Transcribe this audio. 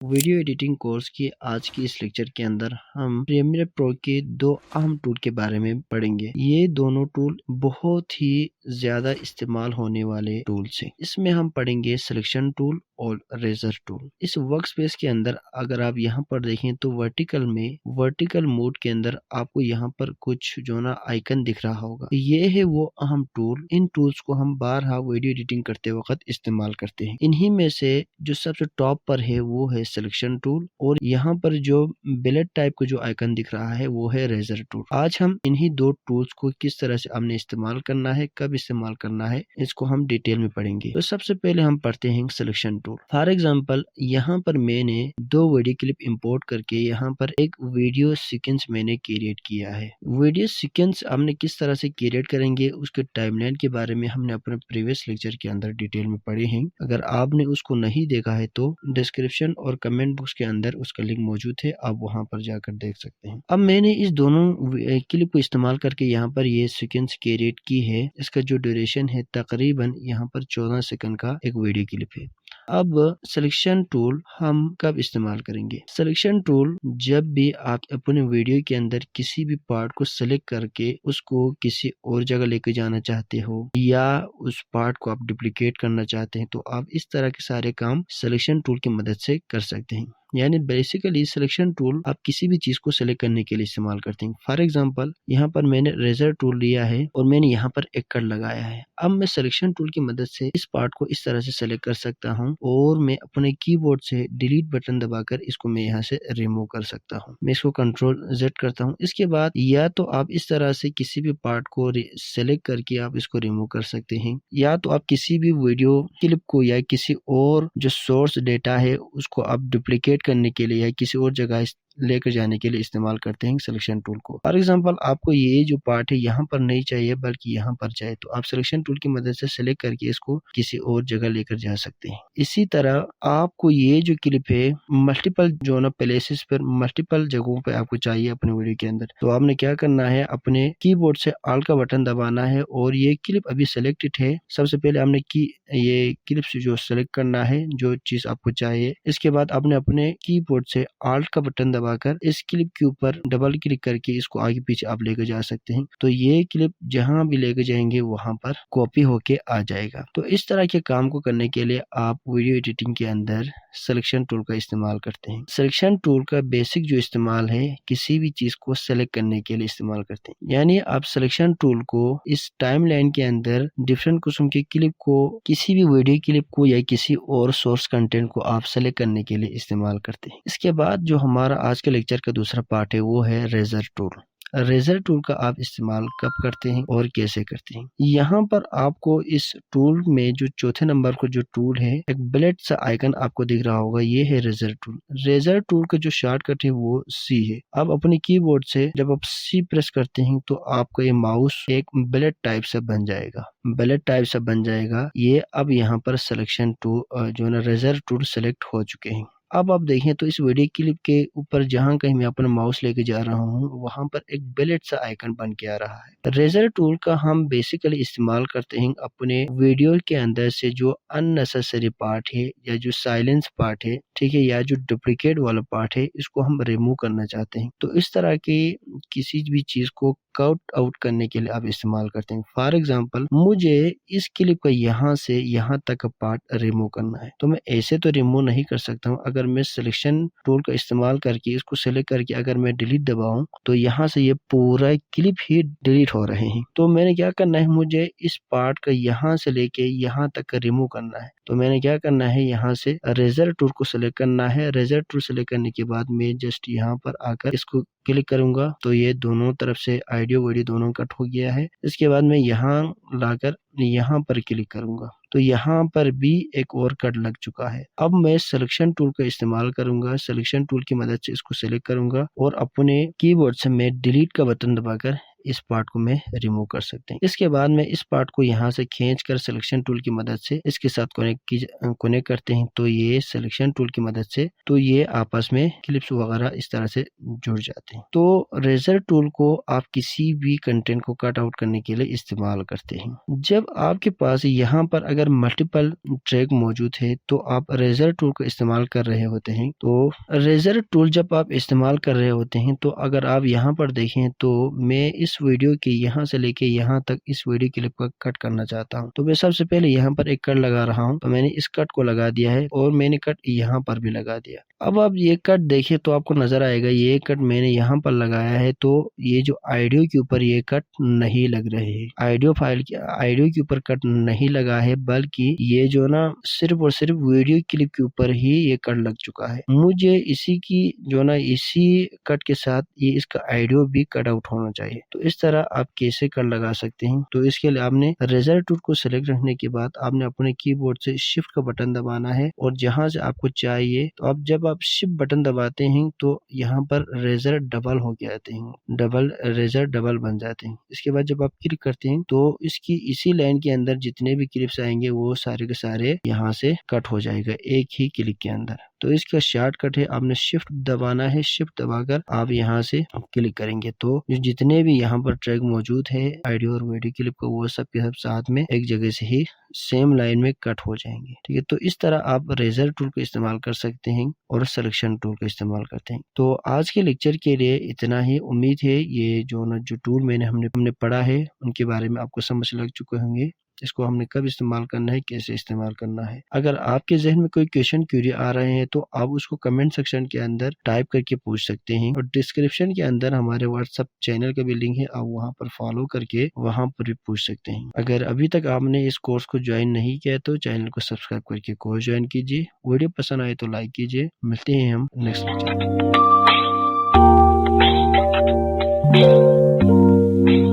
Video editing course की आज की इस लेक्चर के अंदर हम प्रीमियर प्रो के दो अहम टूल के बारे में पढ़ेंगे। ये दोनों टूल बहुत ही ज्यादा इस्तेमाल होने वाले टूल्स हैं। इसमें हम पढ़ेंगे सिलेक्शन टूल और रेजर टूल। इस वर्क स्पेस के अंदर अगर आप यहाँ पर देखें तो वर्टिकल मोड के अंदर आपको यहाँ पर कुछ जो ना आइकन दिख रहा होगा। ये है वो अहम टूल। इन टूल्स को हम बारहा वीडियो एडिटिंग करते वक्त इस्तेमाल करते हैं। इन्हीं में से जो सबसे टॉप पर है वो है सिलेक्शन टूल और यहाँ पर जो बिलेट टाइप का जो आइकन दिख रहा है वो है रेजर टूल। आज हम इन्हीं दो टूल्स को किस तरह से हमने इस्तेमाल करना है, कब इस्तेमाल करना है, इसको हम डिटेल में पढ़ेंगे। तो सबसे पहले हम पढ़ते हैं सिलेक्शन टूल। फॉर एग्जांपल यहाँ पर मैंने दो वीडियो क्लिप इंपोर्ट करके यहाँ पर एक वीडियो सीक्वेंस मैंने क्रिएट किया है। वीडियो सीक्वेंस हमने किस तरह से क्रिएट करेंगे उसके टाइमलाइन के बारे में हमने अपने प्रीवियस लेक्चर के अंदर डिटेल में पढ़े हैं। अगर आपने उसको नहीं देखा है तो डिस्क्रिप्शन और कमेंट बॉक्स के अंदर उसका लिंक मौजूद है, आप वहां पर जाकर देख सकते हैं। अब मैंने इस दोनों क्लिप को इस्तेमाल करके यहाँ पर ये सीक्वेंस क्रिएट की है। इसका जो ड्यूरेशन है तकरीबन यहाँ पर 14 सेकंड का एक वीडियो क्लिप है। अब सिलेक्शन टूल हम कब इस्तेमाल करेंगे? सिलेक्शन टूल जब भी आप अपने वीडियो के अंदर किसी भी पार्ट को सिलेक्ट करके उसको किसी और जगह लेके जाना चाहते हो या उस पार्ट को आप डुप्लीकेट करना चाहते हैं तो आप इस तरह के सारे काम सिलेक्शन टूल की मदद से कर सकते हैं। यानी बेसिकली सिलेक्शन टूल आप किसी भी चीज को सिलेक्ट करने के लिए इस्तेमाल करते हैं। फॉर एग्जांपल यहाँ पर मैंने रेजर टूल लिया है और मैंने यहाँ पर एक कट लगाया है। अब मैं सिलेक्शन टूल की मदद से इस पार्ट को इस तरह से सिलेक्ट कर सकता हूँ और मैं अपने कीबोर्ड से डिलीट बटन दबाकर इसको मैं यहाँ से रिमूव कर सकता हूँ। मैं इसको कंट्रोल Z करता हूँ। इसके बाद या तो आप इस तरह से किसी भी पार्ट को सिलेक्ट करके आप इसको रिमूव कर सकते हैं या तो आप किसी भी वीडियो क्लिप को या किसी और जो सोर्स डेटा है उसको आप डुप्लीकेट करने के लिए या किसी और जगह लेकर जाने के लिए इस्तेमाल करते हैं सिलेक्शन टूल को। फॉर एग्जांपल आपको ये जो पार्ट है यहाँ पर नहीं चाहिए बल्कि यहाँ पर चाहिए तो आप सिलेक्शन टूल की मदद से सिलेक्ट करके इसको किसी और जगह लेकर जा सकते हैं। इसी तरह आपको ये जो क्लिप है मल्टीपल जो ना प्लेसेस पर मल्टीपल जगहों पर आपको चाहिए अपने वीडियो के अंदर तो आपने क्या करना है, अपने कीबोर्ड से ऑल का बटन दबाना है और ये क्लिप अभी सिलेक्टेड है। सबसे पहले आपने ये क्लिप से जो सिलेक्ट करना है जो चीज आपको चाहिए। इसके बाद आपने अपने कीबोर्ड से ऑल्ट का बटन दबाकर इस क्लिप के ऊपर डबल क्लिक करके इसको आगे पीछे आप लेकर जा सकते हैं। तो ये क्लिप जहां भी लेकर जाएंगे वहां पर कॉपी होके आ जाएगा। तो इस तरह के काम को करने के लिए आप वीडियो एडिटिंग के अंदर सिलेक्शन टूल का इस्तेमाल करते हैं। सिलेक्शन टूल का बेसिक जो इस्तेमाल है किसी भी चीज को सेलेक्ट करने के लिए इस्तेमाल करते हैं। यानी आप सिलेक्शन टूल को इस टाइमलाइन के अंदर डिफरेंट किस्म की क्लिप को, किसी भी वीडियो क्लिप को या किसी और सोर्स कंटेंट को आप सेलेक्ट करने के लिए इस्तेमाल करते हैं। इसके बाद जो हमारा आज के लेक्चर का दूसरा पार्ट है वो है रेजर टूल। रेजर टूल का आप इस्तेमाल कब करते हैं और कैसे करते हैं? यहाँ पर आपको इस टूल में जो चौथे नंबर को जो टूल है एक ब्लेड सा आइकन आपको दिख रहा होगा, ये है रेजर टूल। रेजर टूल का जो शॉर्टकट है वो C है। अब अपने कीबोर्ड से जब आप C प्रेस करते हैं तो आपका ये माउस एक ब्लेड टाइप से बन जाएगा। ये अब यहाँ पर सिलेक्शन टूल जो है रेजर टूल सेलेक्ट हो चुके हैं। अब आप देखें तो इस वीडियो क्लिप के ऊपर जहां कहीं मैं अपना माउस लेके जा रहा हूं वहां पर एक ब्लेड सा आइकन बन के आ रहा है। रेजर टूल का हम बेसिकली इस्तेमाल करते हैं अपने वीडियो के अंदर से जो अननेसेसरी पार्ट है या जो साइलेंस पार्ट है, ठीक है, या जो डुप्लीकेट वाला पार्ट है इसको हम रिमूव करना चाहते हैं। तो इस तरह की किसी भी चीज को कट आउट करने के लिए आप इस्तेमाल करते हैं। फॉर एग्जाम्पल मुझे इस क्लिप का यहाँ से यहाँ तक का पार्ट रिमूव करना है तो मैं ऐसे तो रिमूव नहीं कर सकता हूँ। अगर मैं सिलेक्शन टूल का इस्तेमाल करके इसको सिलेक्ट करके अगर मैं डिलीट दबाऊं तो यहाँ से ये पूरा क्लिप ही डिलीट हो रहे हैं। तो मैंने क्या करना है, मुझे इस पार्ट का यहाँ से लेके यहाँ तक का रिमूव करना है। तो मैंने क्या करना है, यहाँ से रेजर टूल को सिलेक्ट करना है। रेजर टूल सिलेक्ट करने के बाद मैं जस्ट यहाँ पर आकर इसको क्लिक करूंगा तो ये दोनों तरफ से ऑडियो वीडियो दोनों कट हो गया है। इसके बाद मैं यहाँ लाकर यहाँ पर क्लिक करूंगा तो यहाँ पर भी एक और कट लग चुका है। अब मैं सिलेक्शन टूल का इस्तेमाल करूंगा। सिलेक्शन टूल की मदद से इसको सिलेक्ट करूंगा और अपने कीबोर्ड से मैं डिलीट का बटन दबाकर इस पार्ट को मैं रिमूव कर सकते हैं। इसके बाद में इस पार्ट को यहाँ से खींच कर सिलेक्शन टूल की मदद से इसके साथ कनेक्ट करते हैं, तो ये सिलेक्शन टूल की मदद से तो ये आपस में क्लिप्स वगैरह इस तरह से जुड़ जाते हैं। तो रेजर टूल को आप किसी भी कंटेंट को कट आउट करने के लिए इस्तेमाल करते हैं। जब आपके पास यहाँ पर अगर मल्टीपल ट्रैक मौजूद है तो आप रेजर टूल को इस्तेमाल कर रहे होते हैं। तो रेजर टूल जब आप इस्तेमाल कर रहे होते हैं तो अगर आप यहाँ पर देखें तो मैं इस वीडियो के यहाँ से लेके यहाँ तक इस वीडियो क्लिप को कट करना चाहता हूँ। तो मैं सबसे पहले यहाँ पर एक कट लगा रहा हूँ, तो मैंने इस कट को लगा दिया है और मैंने कट यहाँ पर भी लगा दिया। अब आप ये कट देखिए तो आपको नजर आएगा ये कट मैंने यहाँ पर लगाया है, तो ये जो ऑडियो के ऊपर ये कट नहीं लग रहे हैं। ऑडियो के ऊपर कट नहीं लगा है, बल्कि ये जो ना सिर्फ और सिर्फ वीडियो क्लिप के ऊपर ही ये कट लग चुका है। मुझे इसी कट के साथ ये इसका ऑडियो भी कट आउट होना चाहिए। तो इस तरह आप कैसे कट लगा सकते हैं, तो इसके लिए आपने रेजर टूल को सिलेक्ट रखने के बाद आपने अपने कीबोर्ड से शिफ्ट का बटन दबाना है और जहां से आपको चाहिए तो अब जब आप शिफ्ट बटन दबाते हैं तो यहाँ पर रेजर डबल हो जाते हैं, रेजर डबल बन जाते हैं। इसके बाद जब आप क्लिक करते हैं तो इसकी इसी लाइन के अंदर जितने भी क्लिप्स आएंगे वो सारे के सारे यहाँ से कट हो जाएगा एक ही क्लिक के अंदर। तो इसका शॉर्टकट है, आपने शिफ्ट दबाना है, शिफ्ट दबाकर आप यहाँ से क्लिक करेंगे तो जितने भी यहाँ पर ट्रैक मौजूद है ऑडियो और वीडियो क्लिप को वो सब के सब साथ में एक जगह से ही सेम लाइन में कट हो जाएंगे। ठीक है, तो इस तरह आप रेजर टूल का इस्तेमाल कर सकते हैं और सिलेक्शन टूल का इस्तेमाल करते हैं। तो आज के लेक्चर के लिए इतना ही। उम्मीद है ये जो टूल हमने पढ़ा है उनके बारे में आपको समझ लग चुके होंगे, इसको हमने कब इस्तेमाल करना है, कैसे इस्तेमाल करना है। अगर आपके जहन में कोई क्वेश्चन क्यूरी आ रहे हैं तो आप उसको कमेंट सेक्शन के अंदर टाइप करके पूछ सकते हैं और डिस्क्रिप्शन के अंदर हमारे व्हाट्सएप चैनल का भी लिंक है, आप वहां पर फॉलो करके वहां पर भी पूछ सकते हैं। अगर अभी तक आपने इस कोर्स को ज्वाइन नहीं किया तो चैनल को सब्सक्राइब करके कोर्स ज्वाइन कीजिए। वीडियो पसंद आए तो लाइक कीजिए। मिलते हैं हम नेक्स्ट लेक्चर में।